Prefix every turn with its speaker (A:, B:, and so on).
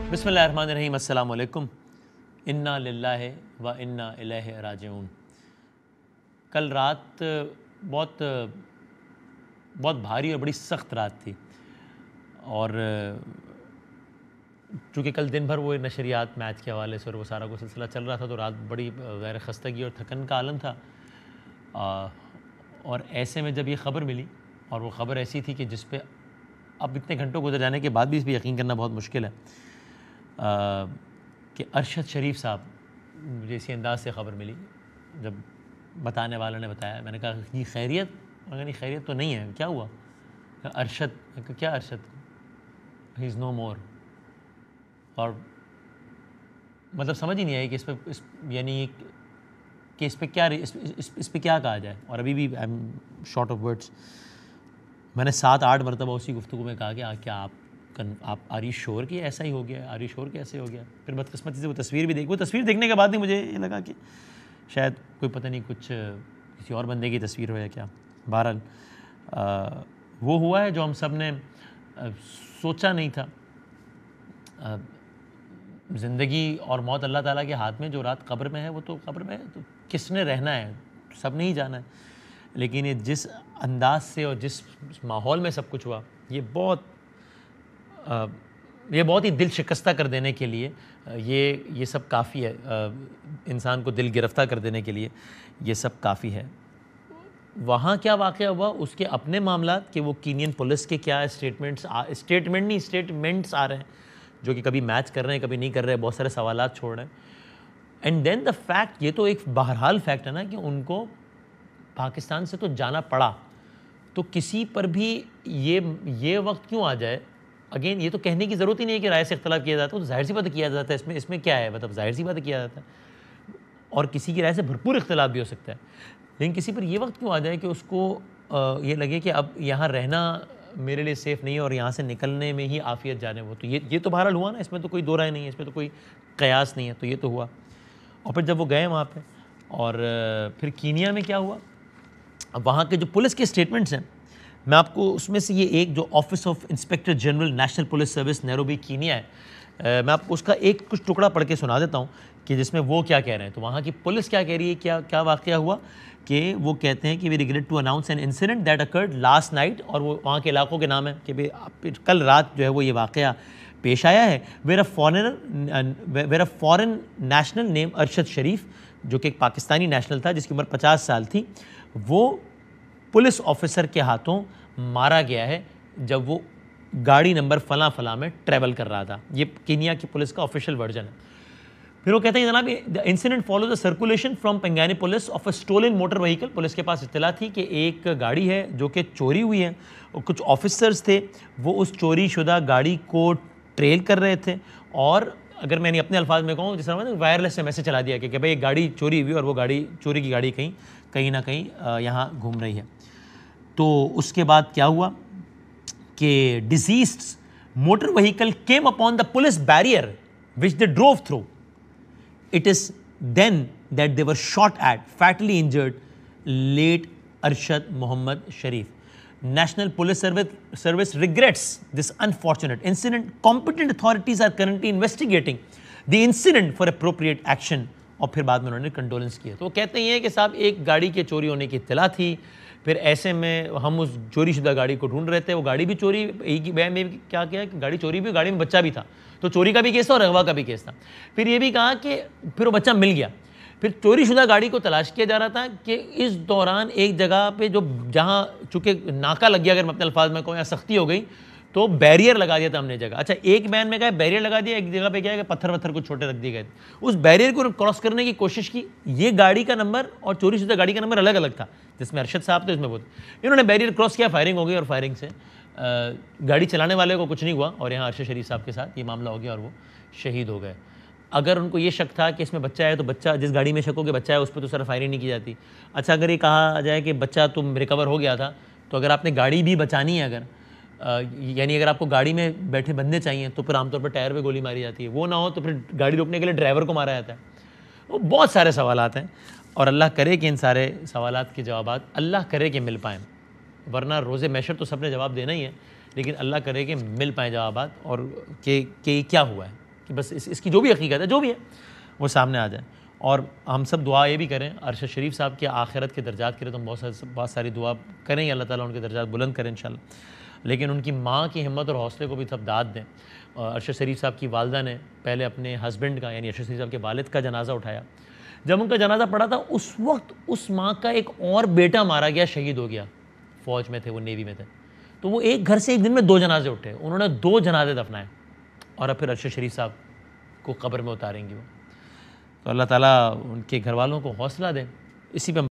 A: बिस्मिल्लाहिर्रहमानिर्रहीम, अस्सलाम वालेकुम। इन्ना लिल्लाहि व इन्ना इलैहि राजिऊन। कल रात बहुत बहुत भारी और बड़ी सख्त रात थी और चूँकि कल दिन भर वो नशरियात मैच के हवाले से और वो सारा कुछ सिलसिला चल रहा था, तो रात बड़ी गैर खस्तगी और थकन का आलम था। और ऐसे में जब ये ख़बर मिली, और वो ख़बर ऐसी थी कि जिस पे अब इतने घंटों गुजर जाने के बाद भी इस पर यकीन करना बहुत मुश्किल है कि अरशद शरीफ साहब, मुझे इसी अंदाज़ से ख़बर मिली जब बताने वालों ने बताया। मैंने कहा ये खैरियत? मगर नहीं, खैरियत तो नहीं है, क्या हुआ? अरशद, क्या अरशद? ही इज़ नो मोर। और मतलब समझ ही नहीं आई कि इस पर यानी कि इस पे क्या कहा जाए। और अभी भी I am short of words. मैंने 7-8 मरतबा उसी गुफ्तगू में कहा कि क्या आप आर यू श्योर कि ऐसा ही हो गया? आर यू श्योर कि ऐसे हो गया? फिर बदकिस्मती से वो तस्वीर भी वो तस्वीर देखने के बाद ही मुझे ये लगा कि शायद कोई पता नहीं कुछ किसी और बंदे की तस्वीर हो या क्या। बहरहाल वो हुआ है जो हम सब ने सोचा नहीं था। ज़िंदगी और मौत अल्लाह ताला के हाथ में। जो रात कब्र में है वो तो कब्र में है, तो किसने रहना है? सब ने ही जाना है। लेकिन ये जिस अंदाज से और जिस माहौल में सब कुछ हुआ, ये बहुत ही दिल शिकस्ता कर देने के लिए ये सब काफ़ी है। इंसान को दिल गिरफ्तार कर देने के लिए ये सब काफ़ी है। वहाँ क्या वाक़या हुआ, उसके अपने मामलात कि वो कीनियन पुलिस के क्या स्टेटमेंट्स आ रहे हैं, जो कि कभी मैच कर रहे हैं, कभी नहीं कर रहे हैं, बहुत सारे सवालात छोड़ रहे हैं। एंड देन द फैक्ट, ये तो एक बहरहाल फैक्ट है ना कि उनको पाकिस्तान से तो जाना पड़ा। तो किसी पर भी ये वक्त क्यों आ जाए? अगेन, ये तो कहने की ज़रूरत ही नहीं है कि राय से इख्तलाफ किया जाता है, तो जाहिर सी बात किया जाता है। इसमें क्या है? मतलब जाहिर सी बात किया जाता है, और किसी की राय से भरपूर इख्तलाफ भी हो सकता है। लेकिन किसी पर ये वक्त क्यों आ जाए कि उसको ये लगे कि अब यहाँ रहना मेरे लिए सेफ़ नहीं है और यहाँ से निकलने में ही आफियत जाने वो। तो ये तो बहरहाल हुआ ना, इसमें तो कोई दो राय नहीं है, इसमें तो कोई कयास नहीं है। तो ये तो हुआ। और फिर जब वो गए वहाँ पे, और फिर कीनिया में क्या हुआ, अब वहाँ के जो पुलिस के स्टेटमेंट्स हैं, मैं आपको उसमें से ये एक जो office of inspector general national police service Nairobi Kenya है, मैं आपको उसका एक कुछ टुकड़ा पढ़ के सुना देता हूँ कि जिसमें वो क्या कह रहे हैं। तो वहाँ की पुलिस क्या कह रही है, क्या वाक़या हुआ कि वो कहते हैं कि we regret to announce an incident that occurred last night. और वो वहाँ के इलाकों के नाम है कि भाई कल रात जो है वो ये वाक़या पेश आया है। Where a foreign national name Arshad Sharif, जो कि एक पाकिस्तानी नेशनल था जिसकी उम्र 50 साल थी, वो पुलिस ऑफिसर के हाथों मारा गया है जब वो गाड़ी नंबर फला फला में ट्रैवल कर रहा था। ये कीनिया की पुलिस का ऑफिशियल वर्जन है। फिर वो कहते हैं जनाब, the incident follow the circulation from Pangani police of a stolen motor vehicle. Police के पास इत्तला थी कि एक गाड़ी है जो कि चोरी हुई है, और कुछ ऑफिसर्स थे वो उस चोरी शुदा गाड़ी को ट्रेल कर रहे थे। और अगर मैंने अपने अल्फाज में कहूँ, जिस तरह वायरलेस से मैसेज चला दिया कि भाई एक गाड़ी चोरी हुई और वो गाड़ी चोरी की गाड़ी कहीं ना कहीं यहाँ घूम रही है। तो उसके बाद क्या हुआ कि deceased motor vehicle came upon the police barrier which they drove through. It is then that they were shot at, fatally injured late Arshad Mohammad Sharif. National Police Service regrets this unfortunate incident. Competent authorities are currently investigating the incident for appropriate action. और फिर बाद में उन्होंने condolence किया। तो वो कहते हैं कि साहब एक गाड़ी के चोरी होने की इत्तला थी, फिर ऐसे में हम उस चोरी शुदा गाड़ी को ढूंढ रहे थे। वो गाड़ी भी चोरी, एक ही बयान में क्या किया कि गाड़ी चोरी भी, गाड़ी में बच्चा भी था, तो चोरी का भी केस था और अगवा का भी केस था। फिर ये भी कहा कि फिर वो बच्चा मिल गया। फिर चोरी शुदा गाड़ी को तलाश किया जा रहा था कि इस दौरान एक जगह पे जो जहाँ चूँकि नाका लग गया, अगर मैं अपने अल्फाज में कहूँ, या सख्ती हो गई, तो बैरियर लगा दिया था हमने जगह। अच्छा, एक बयान में क्या बैरियर लगा दिया, एक जगह पे क्या है कि पत्थर कुछ छोटे रख दिए गए थे। उस बैरियर को क्रॉस करने की कोशिश की। ये गाड़ी का नंबर और चोरी शुदा गाड़ी का नंबर अलग अलग था, जिसमें अरशद साहब थे, इसमें वो थे। इन्होंने बैरियर क्रॉस किया, फायरिंग हो गई, और फायरिंग से गाड़ी चलाने वाले को कुछ नहीं हुआ, और यहाँ अरशद शरीफ साहब के साथ ये मामला हो गया और वो शहीद हो गए। अगर उनको ये शक था कि इसमें बच्चा है, तो बच्चा, जिस गाड़ी में शक हो कि बच्चा है, उस पर तो सर फायरिंग नहीं की जाती। अच्छा, अगर ये कहा जाए कि बच्चा तुम रिकवर हो गया था, तो अगर आपने गाड़ी भी बचानी है, अगर यानी अगर आपको गाड़ी में बैठे बंदे चाहिए, तो फिर आमतौर पर टायर पे गोली मारी जाती है। वो ना हो तो फिर गाड़ी रोकने के लिए ड्राइवर को मारा जाता है। वो बहुत सारे सवालात हैं, और अल्लाह करे कि इन सारे सवालात के जवाब अल्लाह करे कि मिल पाएँ, वरना रोज़े मैशर तो सबने जवाब देना ही है, लेकिन अल्लाह करे कि मिल पाएँ जवाब, और कि क्या हुआ है,
B: कि बस इसकी जो भी हकीकत है, जो भी है, वो सामने आ जाए। और हम सब दुआ ये भी करें अरशद शरीफ साहब के आखिरत के दर्जात के लिए, तो हम बहुत सारी दुआ करें, अल्लाह ताला उनके दर्जात बुलंद करें इंशाल्लाह। लेकिन उनकी माँ की हिम्मत और हौसले को भी सब दाद दें। अरशद शरीफ साहब की वालदा ने पहले अपने हस्बैंड का, यानी अरशद शरीफ साहब के वालिद का जनाजा उठाया। जब उनका जनाजा पड़ा था, उस वक्त उस माँ का एक और बेटा मारा गया, शहीद हो गया, फ़ौज में थे वो, नेवी में थे। तो वो एक घर से एक दिन में 2 जनाजे उठे, उन्होंने 2 जनाजे दफनाए, और अब फिर अरशद शरीफ साहब को कब्र में उतारेंगी वो। तो अल्लाह ताला उनके घर वालों को हौसला दे। इसी पे